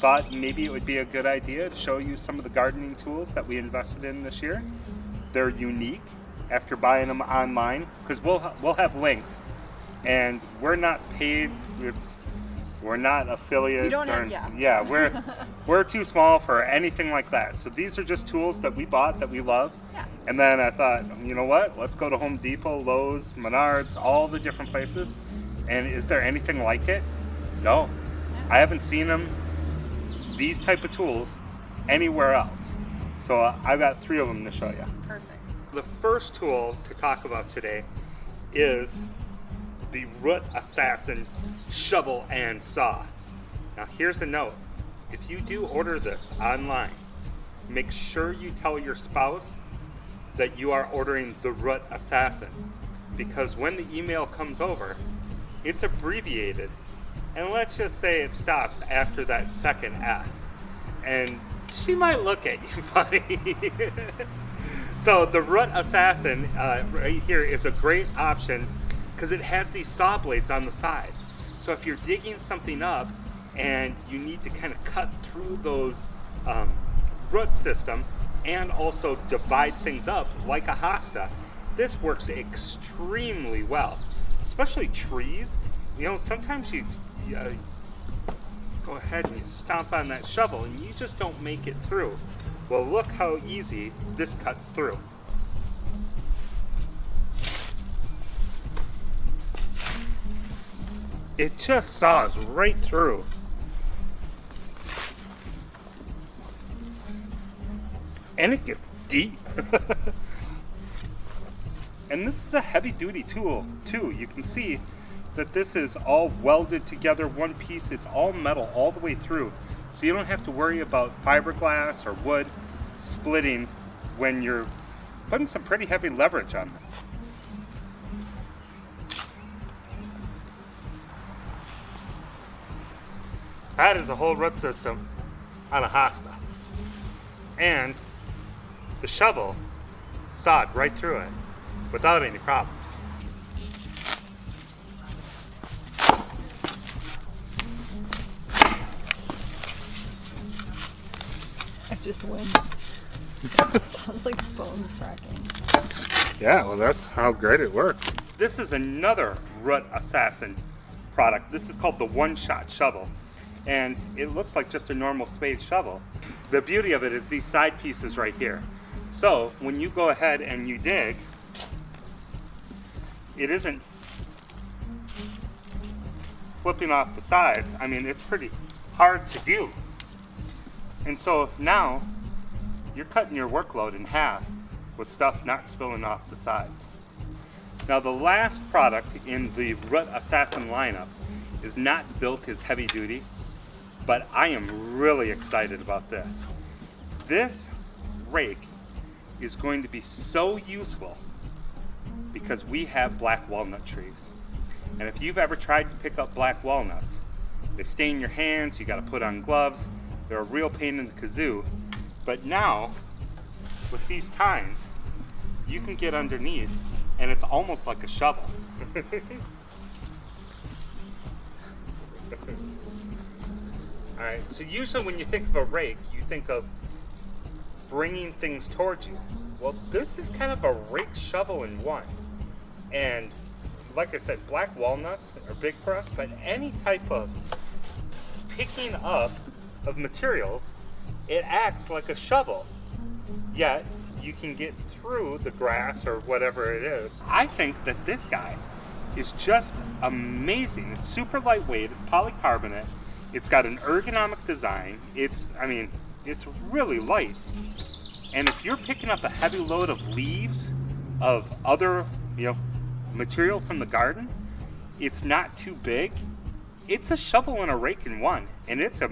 thought maybe it would be a good idea to show you some of the gardening tools that we invested in this year. They're unique after buying them online, because we'll have links, and we're not paid. We're not affiliates. We don't we're too small for anything like that. So these are just tools that we bought that we love. Yeah. And then I thought, you know what? Let's go to Home Depot, Lowe's, Menards, all the different places. And is there anything like it? No. Yeah. I haven't seen them, these type of tools, anywhere else. So I've got 3 of them to show you. Perfect. The first tool to talk about today is the Root Assassin shovel and saw. Now here's a note. If you do order this online, make sure you tell your spouse that you are ordering the Root Assassin, because when the email comes over, it's abbreviated, and let's just say it stops after that second S, and she might look at you funny. So the Root Assassin right here is a great option because it has these saw blades on the side. So if you're digging something up and you need to kind of cut through those root system and also divide things up like a hosta, this works extremely well. Especially trees. You know, sometimes you go ahead and you stomp on that shovel and you just don't make it through. Well, look how easy this cuts through. It just saws right through. And it gets deep. And this is a heavy duty tool too. You can see that this is all welded together, one piece. It's all metal all the way through. So you don't have to worry about fiberglass or wood splitting when you're putting some pretty heavy leverage on this. That is a whole root system on a hosta. And the shovel sawed right through it without any problems. I just winced. Sounds like bones cracking. Yeah, well, that's how great it works. This is another Root Assassin product. This is called the One-Shot Shovel. And it looks like just a normal spade shovel. The beauty of it is these side pieces right here. So when you go ahead and you dig, it isn't flipping off the sides. I mean, it's pretty hard to do. And so now you're cutting your workload in half with stuff not spilling off the sides. Now the last product in the Root Assassin lineup is not built as heavy duty, but I am really excited about this. This rake is going to be so useful because we have black walnut trees. And if you've ever tried to pick up black walnuts, they stain your hands, you gotta put on gloves, they're a real pain in the kazoo. But now, with these tines, you can get underneath and it's almost like a shovel. Alright, so usually when you think of a rake, you think of bringing things towards you. Well, this is kind of a rake shovel in one. And like I said, black walnuts are big for us, but any type of picking up of materials, it acts like a shovel. Yet, you can get through the grass or whatever it is. I think that this guy is just amazing. It's super lightweight, it's polycarbonate, it's got an ergonomic design, it's really light. And if you're picking up a heavy load of leaves, of other, material from the garden, it's not too big. It's a shovel and a rake in one, and it's a